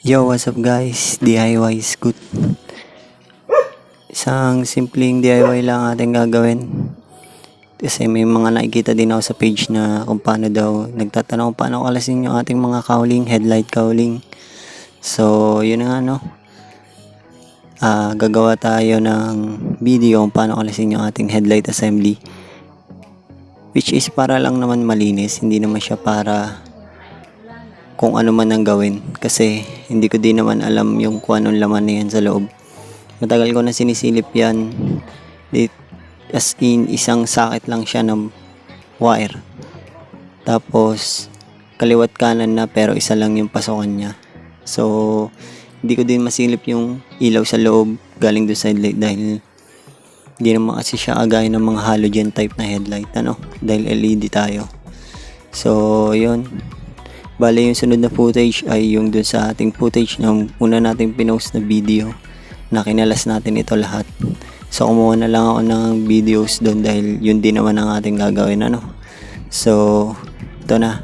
Yo, what's up guys? DIY is good. Isang simpleng DIY lang ating gagawin. Kasi may mga nakikita din ako sa page na kung paano daw, nagtatanong kung paano kalasin yung ating mga cowling, headlight cowling. So, yun nga no. Gagawa tayo ng video kung paano kalasin yung ating headlight assembly. Which is para lang naman malinis, hindi naman siya para kung ano man ang gawin, kasi hindi ko din naman alam yung kung anong laman na yan sa loob. Matagal ko na sinisilip yan, as in isang socket lang siya ng wire, tapos kaliwat kanan na pero isa lang yung pasokan niya. So hindi ko din masilip yung ilaw sa loob galing doon sa headlight dahil hindi naman kasi siya agay ng mga halogen type na headlight dahil LED tayo. So yun, bale yung sunod na footage ay yung dun sa ating footage ng una nating pinost na video na kinalas natin ito lahat. So kumuha na lang ako ng videos dun dahil yun din naman ang ating gagawin So ito na.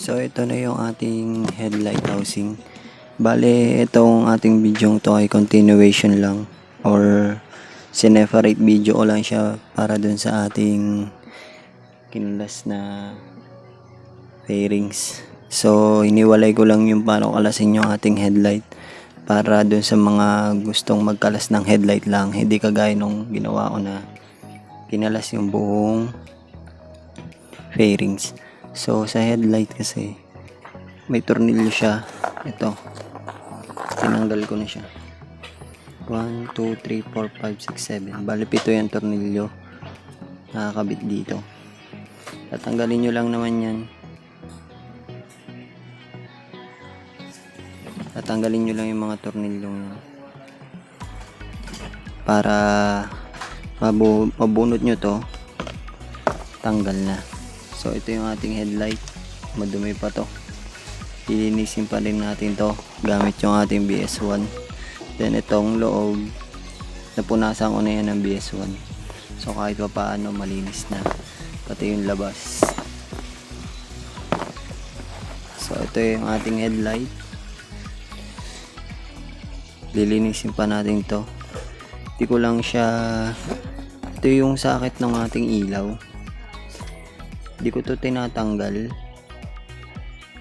So ito na yung ating headlight housing. Bale, itong ating video to ay continuation lang or sineparate video ko lang siya para dun sa ating kinlas na fairings. So hiniwalay ko lang yung paano kalasin yung ating headlight para dun sa mga gustong magkalas ng headlight lang, hindi kagaya nung ginawa ko na kinalas yung buong fairings. So sa headlight kasi may tornilyo siya. Ito, tinanggal ko na siya. 1, 2, 3, 4, 5, 6, 7. Bali 7 yung tornilyo nakakabit dito. Tatanggalin nyo lang naman yan. Tatanggalin nyo lang yung mga tornilyong yan para mabunot nyo to, tanggal na. So ito yung ating headlight, madumi pa to, lilinisin pa rin natin to gamit yung ating BS1. Then itong loob napunasan ko na yan ng BS1, so kahit pa paano malinis na, pati yung labas. So ito yung ating headlight, lilinisin pa natin to. Hindi ko lang siya, ito yung sakit ng ating ilaw, hindi ko to tinatanggal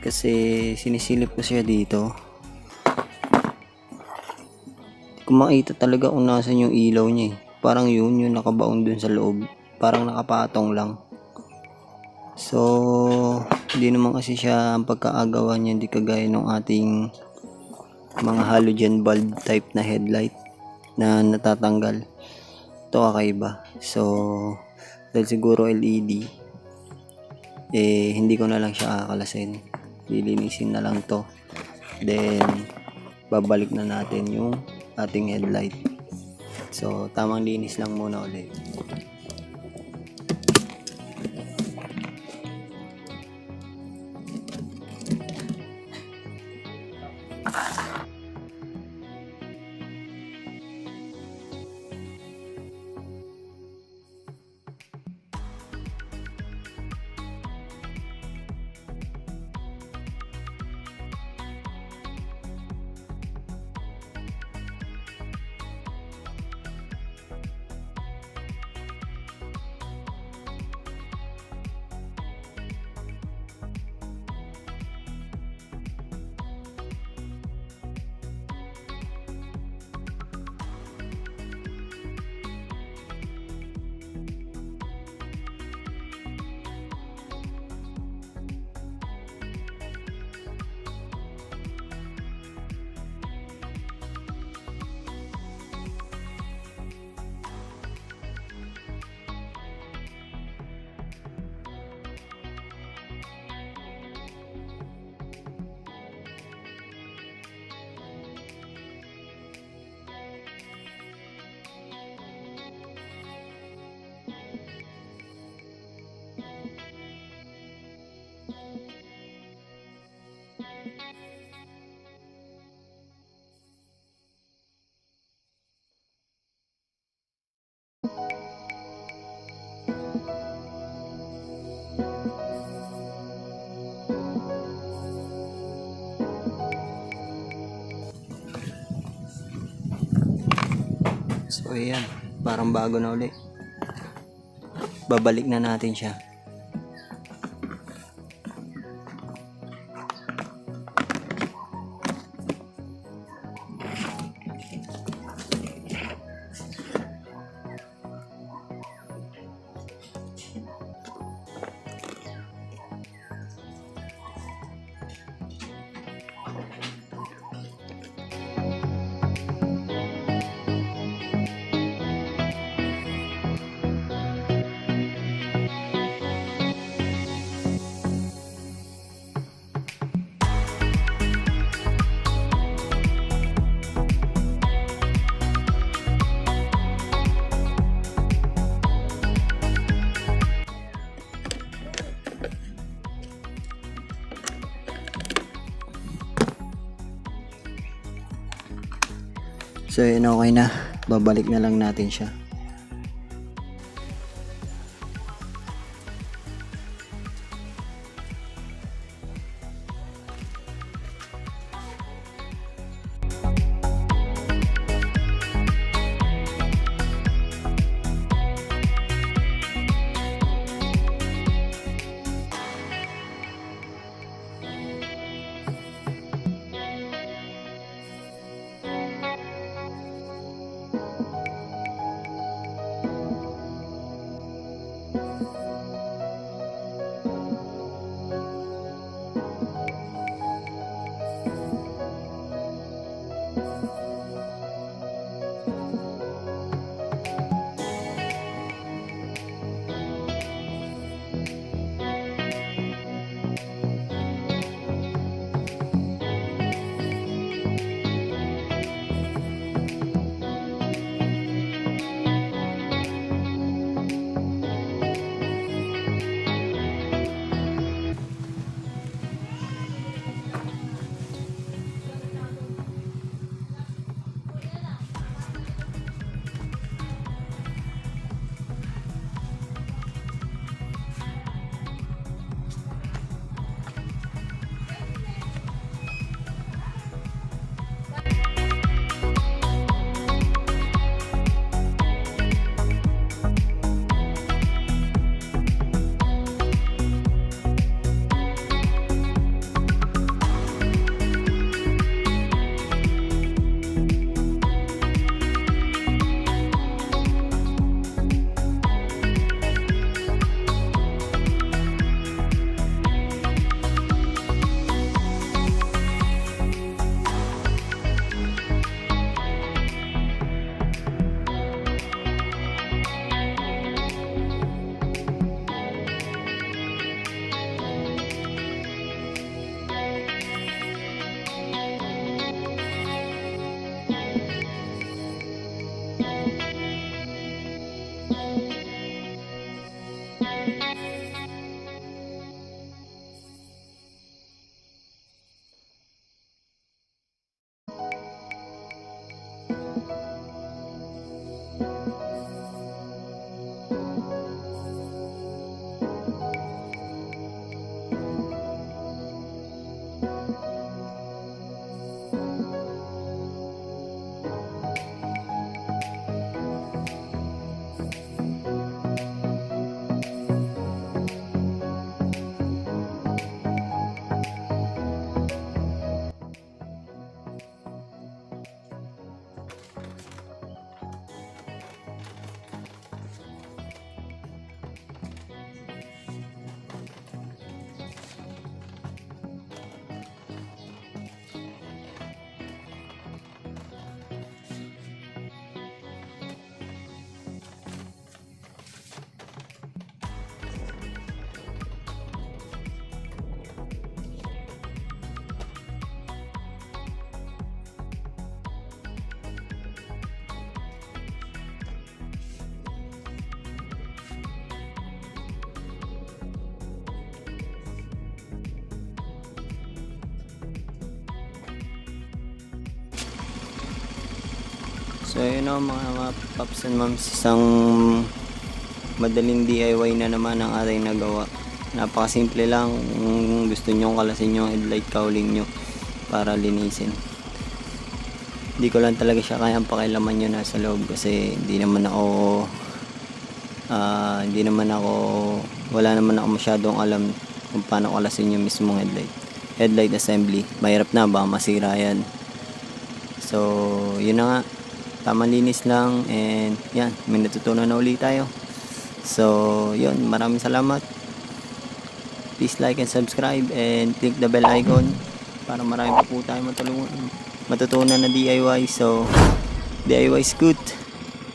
kasi sinisilip ko siya dito. Hindi ko makita talaga kung nasan yung ilaw niya eh. Parang yun yung nakabaon dun sa loob, parang nakapatong lang. So hindi naman kasi siya ang pagkaagawa niya, hindi kagaya ng ating mga halogen bulb type na headlight na natatanggal. Ito kakaiba. So dahil siguro LED, hindi ko na lang siya kakalasin, lilinisin na lang to, then babalik na natin yung ating headlight. So tamang linis lang muna ulit. So ayan, parang bago na ulit. Babalik na natin siya. So yun, okay na. Babalik na lang natin siya. So yun o mga paps and mams, isang madaling DIY na naman ang ating nagawa. Napakasimple lang. Kung gusto nyo kalasin yung headlight cowling nyo para linisin, hindi ko lang talaga siya kayang pakialaman yun nasa loob, kasi wala naman ako masyadong alam kung paano kalasin yung mismong headlight assembly. Mahirap na, baka masira yan. So yun na nga, tamang linis lang, and yan, may natutunan na ulit tayo. So yun, maraming salamat. Please like and subscribe and click the bell icon para marami pa po tayo matutunan na DIY. So DIY is good.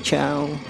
Ciao.